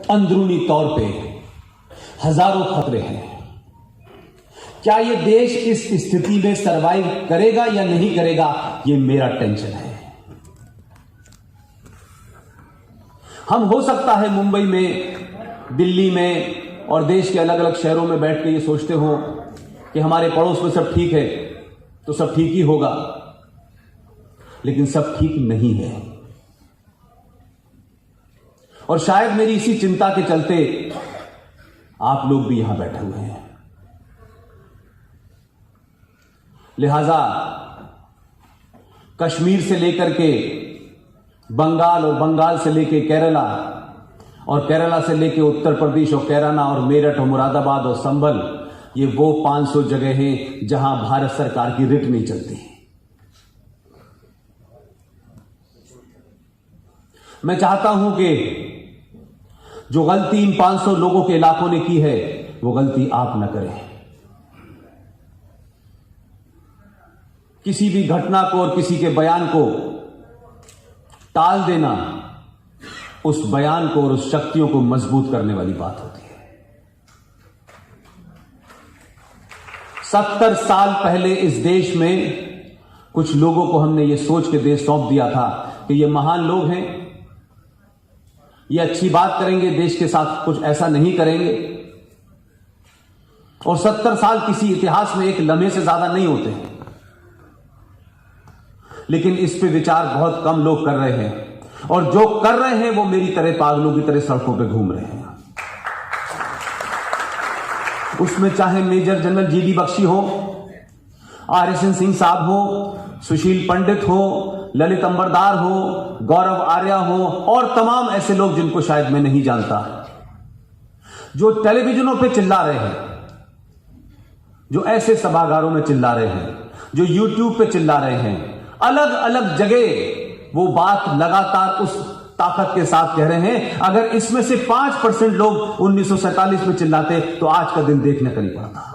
अंदरूनी तौर पे हजारों खतरे हैं। क्या ये देश इस स्थिति में सरवाइव करेगा या नहीं करेगा, ये मेरा टेंशन है। हम हो सकता है मुंबई में, दिल्ली में और देश के अलग अलग शहरों में बैठ के ये सोचते हो कि हमारे पड़ोस में सब ठीक है तो सब ठीक ही होगा, लेकिन सब ठीक नहीं है। और शायद मेरी इसी चिंता के चलते आप लोग भी यहां बैठे हुए हैं। लिहाजा कश्मीर से लेकर के बंगाल और बंगाल से लेकर केरला और केरला से लेकर उत्तर प्रदेश और कैराना और मेरठ और मुरादाबाद और संभल, ये वो 500 जगह हैं जहां भारत सरकार की रिट नहीं चलती। मैं चाहता हूं कि जो गलती इन 500 लोगों के इलाकों ने की है, वो गलती आप न करें। किसी भी घटना को और किसी के बयान को टाल देना उस बयान को और उस शक्तियों को मजबूत करने वाली बात होती है। 70 साल पहले इस देश में कुछ लोगों को हमने ये सोच के देश सौंप दिया था कि ये महान लोग हैं, ये अच्छी बात करेंगे, देश के साथ कुछ ऐसा नहीं करेंगे। और 70 साल किसी इतिहास में एक लम्हे से ज्यादा नहीं होते हैं, लेकिन इस पे विचार बहुत कम लोग कर रहे हैं, और जो कर रहे हैं वो मेरी तरह पागलों की तरह सड़कों पे घूम रहे हैं। उसमें चाहे मेजर जनरल जीडी बख्शी हो, आरएसएन सिंह साहब हो, सुशील पंडित हो, ललित अंबरदार हो, गौरव आर्या हो और तमाम ऐसे लोग जिनको शायद मैं नहीं जानता, जो टेलीविजनों पे चिल्ला रहे हैं, जो ऐसे सभागारों में चिल्ला रहे हैं, जो यूट्यूब पे चिल्ला रहे हैं, अलग अलग जगह वो बात लगातार उस ताकत के साथ कह रहे हैं। अगर इसमें से 5% लोग 1947 में चिल्लाते तो आज का दिन देखने का नहीं पड़ता।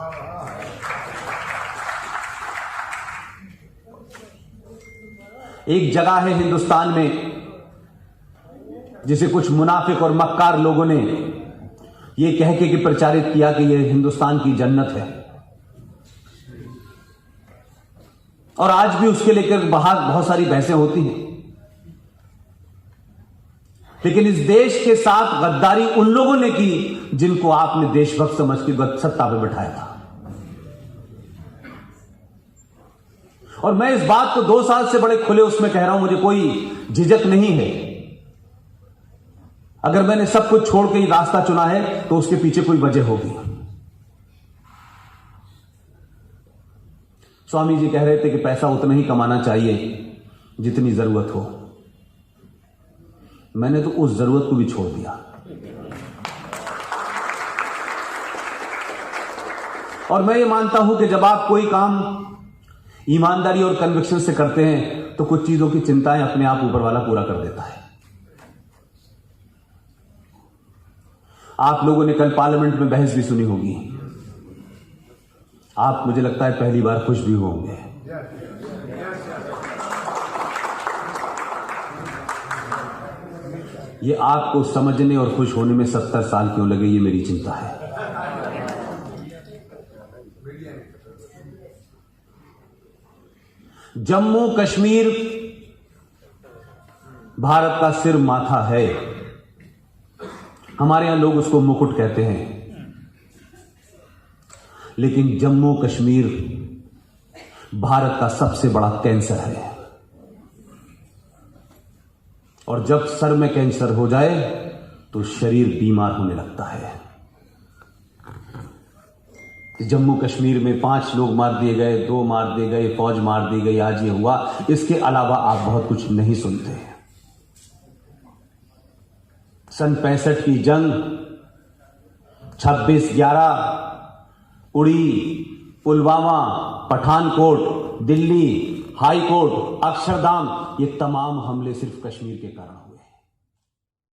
एक जगह है हिंदुस्तान में जिसे कुछ मुनाफिक और मक्कार लोगों ने यह कह के प्रचारित किया कि यह हिंदुस्तान की जन्नत है, और आज भी उसके लेकर बाहर बहुत सारी बहसें होती हैं। लेकिन इस देश के साथ गद्दारी उन लोगों ने की जिनको आपने देशभक्त समझ के सत्ता पे बैठाया था। और मैं इस बात को 2 साल से बड़े खुले उसमें कह रहा हूं, मुझे कोई झिझक नहीं है। अगर मैंने सब कुछ छोड़ के रास्ता चुना है तो उसके पीछे कोई वजह होगी। स्वामी जी कह रहे थे कि पैसा उतना ही कमाना चाहिए जितनी जरूरत हो। मैंने तो उस जरूरत को भी छोड़ दिया। और मैं ये मानता हूं कि जब आप कोई काम ईमानदारी और कन्विक्शन से करते हैं तो कुछ चीजों की चिंताएं अपने आप ऊपर वाला पूरा कर देता है। आप लोगों ने कल पार्लियामेंट में बहस भी सुनी होगी। आप, मुझे लगता है, पहली बार खुश भी होंगे। ये आपको समझने और खुश होने में 70 साल क्यों लगे, ये मेरी चिंता है। जम्मू कश्मीर भारत का सिर माथा है। हमारे यहां लोग उसको मुकुट कहते हैं, लेकिन जम्मू कश्मीर भारत का सबसे बड़ा कैंसर है। और जब सर में कैंसर हो जाए तो शरीर बीमार होने लगता है। जम्मू कश्मीर में 5 लोग मार दिए गए, 2 मार दिए गए, फौज मार दी गई, आज ये हुआ। इसके अलावा आप बहुत कुछ नहीं सुनते। सन 65 की जंग, 26/11, उड़ी, पुलवामा, पठानकोट, दिल्ली, हाई कोर्ट, अक्षरधाम, ये तमाम हमले सिर्फ कश्मीर के कारण हुए।